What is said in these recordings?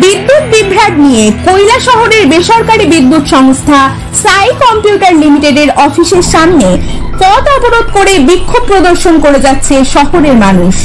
বিদ্যুৎ বিভ্রাট নিয়ে কৈলাসহরের বেসরকারি বিদ্যুৎ সংস্থা সাই কম্পিউটার লিমিটেডের অফিসের সামনে পথ অবরোধ করে বিক্ষোভ প্রদর্শন করে যাচ্ছে শহরের মানুষ।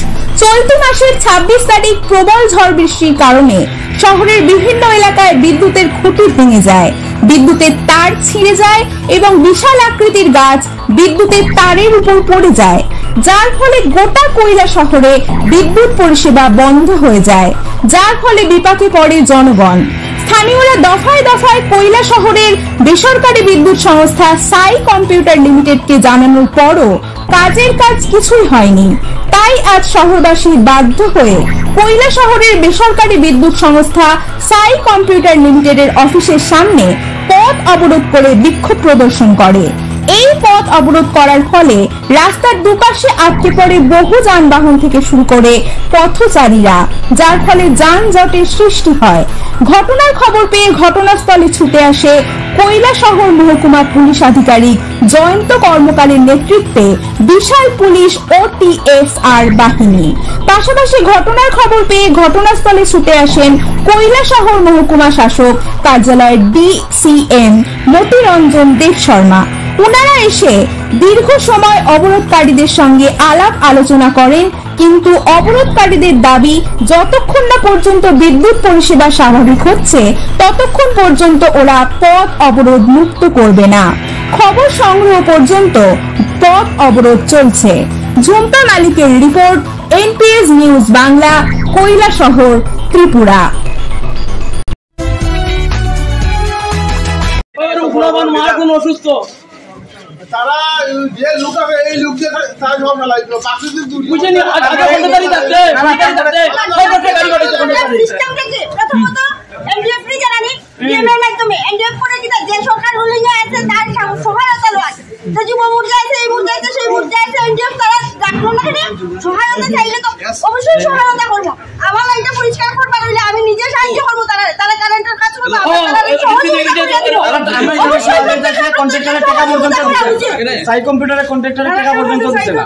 চলতি মাসের 26 তারিখ প্রবল ঝড় বৃষ্টির কারণে শহরের বিভিন্ন এলাকায় বিদ্যুতের খুঁটি ভেঙে যায়, বিদ্যুতের তার ছিঁড়ে যায় এবং বিশাল আকৃতির গাছ বিদ্যুতের তারের উপর পড়ে যায়, যার ফলে গোটা কৈলাসহরে বিদ্যুৎ পরিষেবা বন্ধ হয়ে যায়, যার ফলে বিপাকে পড়ে জনগণ। স্থানীয়রা দফায় দফায় কৈলাসহরের বেসরকারি বিদ্যুৎ সংস্থা সাই কম্পিউটার লিমিটেডকে জানানোর পরও কাজের কাজ কিছুই হয়নি। তাই আজ শহরবাসী বাধ্য হয়ে কৈলাসহরের বেসরকারি বিদ্যুৎ সংস্থা সাই কম্পিউটার লিমিটেডের অফিসের সামনে পথ অবরোধ করে বিক্ষোভ প্রদর্শন করে। এই পথ অবরোধ করার ফলে রাস্তার দুপাশে আটকে পড়ে বহু যানবাহন থেকে শুরু করে পথচারীরা, যার ফলে যানজটের সৃষ্টি হয়। ঘটনার খবর পেয়ে ঘটনাস্থলে ছুটে আসে কৈলাসহর মহকুমা পুলিশ আধিকারিক জয়ন্ত কর্মকারের নেতৃত্বে বিশাল পুলিশ ও টিএসআর বাহিনী। পাশাপাশি ঘটনার খবর পেয়ে ঘটনাস্থলে ছুটে আসেন কৈলাসহর মহকুমা শাসক কার্যালয়ের ডিসিএম মতিরঞ্জন দেব শর্মা। ওনারা এসে দীর্ঘ সময় অবরোধকারীদের সঙ্গে আলাপ আলোচনা করেন, কিন্তু অবরোধকারীদের দাবি যতক্ষণ না পর্যন্ত বিদ্যুৎ পরিষেবা স্বাভাবিক হচ্ছে ততক্ষণ পর্যন্ত ওরা পথ অবরোধ মুক্ত করবে না। খবর সংগ্রহ পর্যন্ত পথ অবরোধ চলছে। ঝুম্পা মালিকের report, NPS news Bangla, Kailashahar, Tripura. অসুস্থ তারা যে লোক আছে এই লোক দিয়ে তারা সব না লাগলো প্রাকৃতিক দুর্যোগ বুঝেনি। আগে বন্ধকারী থাকতে সিস্টেম থেকে প্রথমত এমডিএফ রি জানানি ডিএমএর মাধ্যমে এমডিএফ করে দিতে যে সরকার রুলিং আছে তার সহায়তা লয়। যে যুব মোর্চা আছে, এই মোর্চা আছে, সেই মোর্চা আছে, এমডিএফ তারা ডাকলো না কেন? সহায়তা চাইলে তো অবশ্যই সহায়তা করবো। আমার লাইনটা পরিষ্কার করবা হইলে আমি নিজে সাহায্য করবো। তারা কারেন্টের কাজ করবো, কন্ট্রাক্টরের টাকা পর্যন্ত সাই কম্পিউটারের কন্ট্রাক্টরের টাকা পর্যন্ত দিচ্ছে না।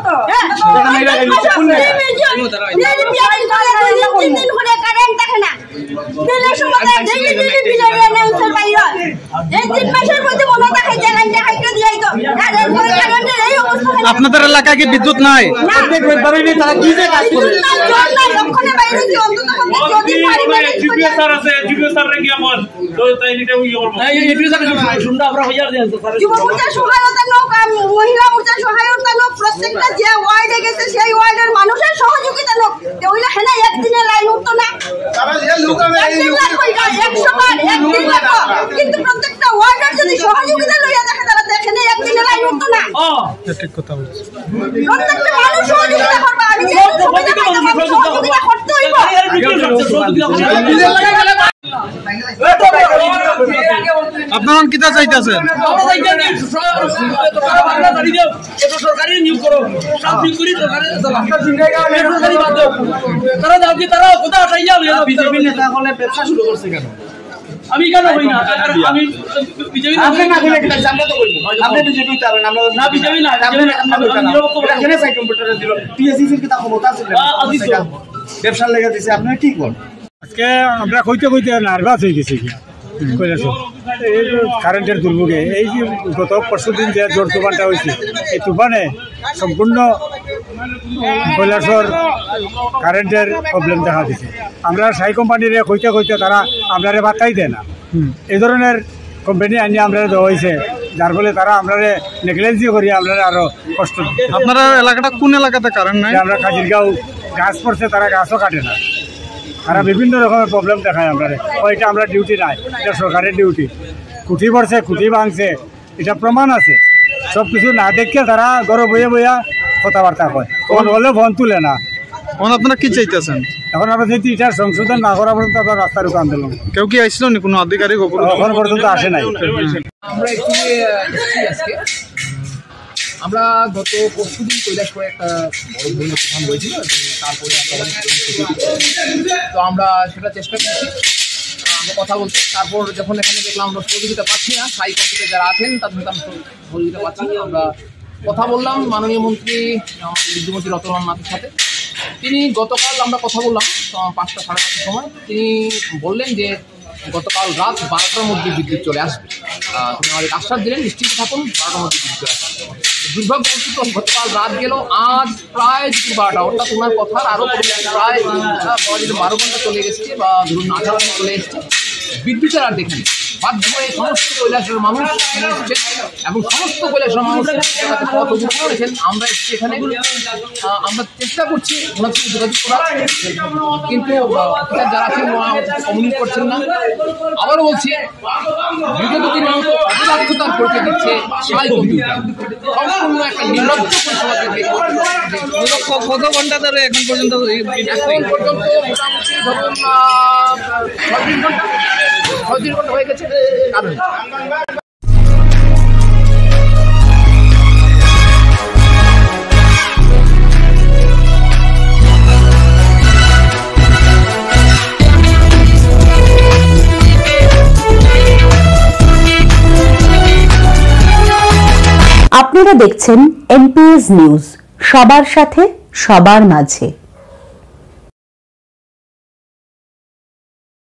কারেন্ট দেখে না বিলের সময় বিলের অ্যানাউন্সার বাইরে এই 3 মাসের মধ্যে মনে দেখাই যে লাইনটা হাইটা দিয়াই তো কারেন্টের এই অবস্থা। আপনাদের এলাকায় কি বিদ্যুৎ নাই? প্রত্যেক রবিবারে তারা কি যে কাজ করে লক্ষণে বাইরে যে অন্তত যদি পারি জিপিএস স্যার আছে, জিপিএস স্যার রে কি আমল তো তাই নিতে হই করব না। এই জিপিএস স্যার শুনটা আমরা হইয়ার দেন স্যার। যুব মোর্চা সহায়তা নক, মহিলা মোর্চা সহায়তা নক, প্রত্যেকটা যে ওয়ার্ডে গেছে সেই ওয়ার্ডের মানুষের সহযোগিতা নক। ওইলা হেনা একদিনে লাইন উঠতো না, তারা যে লোক আছে এই লোক 100 বার একদিন লাগতো, কিন্তু প্রত্যেকটা ওয়ার্ডের যদি সহযোগিতা লইয়া দেখে তারা দেখে না একদিনে লাইন উঠতো না। ঠিক কথা বলছি। প্রত্যেকটা মানুষ সহযোগিতা করবে। আমি যে সহযোগিতা করতে হইব। আপনারা কিটা চাইতেছেন? সরকারি নিয়োগ করো, সব নিয়োগ করি সরকারি বাদ দাও। তারা দাও কি তারা কোথা আসাইয়া বিজেপি নেতা হলে ব্যবসা শুরু করছে কেন? আমি কেন হই না? আমি বিজেপি আপনি না হলে কি আমরা তো কইব। আপনি বিজেপি তাবেন, আমরা না বিজেপি না, আপনি আমরা কেন সাই কম্পিউটারে দিল? টিএসসি কি তা ক্ষমতা আছে না? ব্যবসা লাগা দিছে, আপনি কি করেন? আজকে আমরা কইতে কইতে নার্ভাস হয়ে গেছি কি কইলাছো এই কারেন্টের দুর্ভোগে। এই যে গত পরশুদিন যে জোর তুফানটা হয়েছে, এই তুফানে সম্পূর্ণ কৈলাসর কারেন্টের প্রবলেম দেখা দিচ্ছে। আমরা সাই কোম্পানির কইতে কইতে তারা আপনারে বার্তাই দেয় না। এই ধরনের কোম্পানি আনিয়ে আমরা দেওয়া হয়েছে, যার ফলে তারা আমরা নেগলেন্সি করি আমরা আরো কষ্ট। আপনারা এলাকাটা কোন এলাকাতে কারেন্ট নাই? আমরা কাজিরগাঁও গাছ পড়ছে, তারা গাছও কাটে না। তারা বিভিন্ন রকমের প্রবলেম দেখায় আমরা। ওইটা আমরা ডিউটি নাই, এটা সরকারের ডিউটি। খুঁটি পড়ছে, খুঁটি ভাঙছে, এটা প্রমাণ আছে। সব কিছু না দেখে তারা ঘরে বইয়া বইয়া কথাবার্তা কয়, ফোন হলে ফোন তুলে না। এখন আপনারা কি চাইতেছেন? এখন আমরা যদি এটা সংশোধন না করা পর্যন্ত আমরা রাস্তার রুখে আন্দোলন। কেউ কি আসছিল নি? কোনো আধিকারিক এখন পর্যন্ত আসে নাই। আমরা আজকে আমরা গত পরশুদিন কৈলাসহরে একটা বড় ধরনের তুফান হয়েছিল, তারপরে তো আমরা সেটা চেষ্টা করছি, আমরা কথা বলছি। তারপর যখন এখানে দেখলাম আমরা সহযোগিতা পাচ্ছি না, সাই কম্পিউটারে যারা আছেন তাদের সাথে আমরা সহযোগিতা পাচ্ছি না, আমরা কথা বললাম মাননীয় মন্ত্রী আমাদের বিদ্যুৎমন্ত্রী রতন নাথের সাথে। তিনি গতকাল আমরা কথা বললাম 5টা সাড়ে 5টার সময়, তিনি বললেন যে গতকাল রাত 12টার মধ্যে বিদ্যুৎ চলে আসবে। তিনি আমাদের আশ্বাস দিলেন নিশ্চিত থাকুন 12টার মধ্যে বিদ্যুৎ চলে আসবে। দুর্ভাগ্যবশত গতকাল রাত গেল, আজ প্রায় 12টা, অর্থাৎ ওনার কথার আরও প্রায় 12 ঘন্টা চলে এসেছে বা ধরুন 18 ঘন্টা চলে এসেছে, বিদ্যুতের আর দেখেন। বাধ্য হয়ে সমস্ত কৈলাসের মানুষ এসেছেন এবং সমস্ত কৈলাসের মানুষ পথ অবরোধ করেছেন। আমরা এখানে আমরা চেষ্টা করছি ওনার সঙ্গে যোগাযোগ করার, কিন্তু যারা আছেন কমিউনিকেট করছেন না। আবারও বলছি, বিদ্যুৎ মাহতো অপদার্থতার পরিচয় দিচ্ছে সাই কম্পিউটার, সম্পূর্ণ একটা নির্লজ্জ পরিষেবা থেকে। কত ঘন্টা ধরে এখন পর্যন্ত মোটামুটি ধরুন 6 ঘন্টা হয়ে গেছে। আপনারা দেখছেন এনপিএস নিউজ, সবার সাথে সবার মাঝে।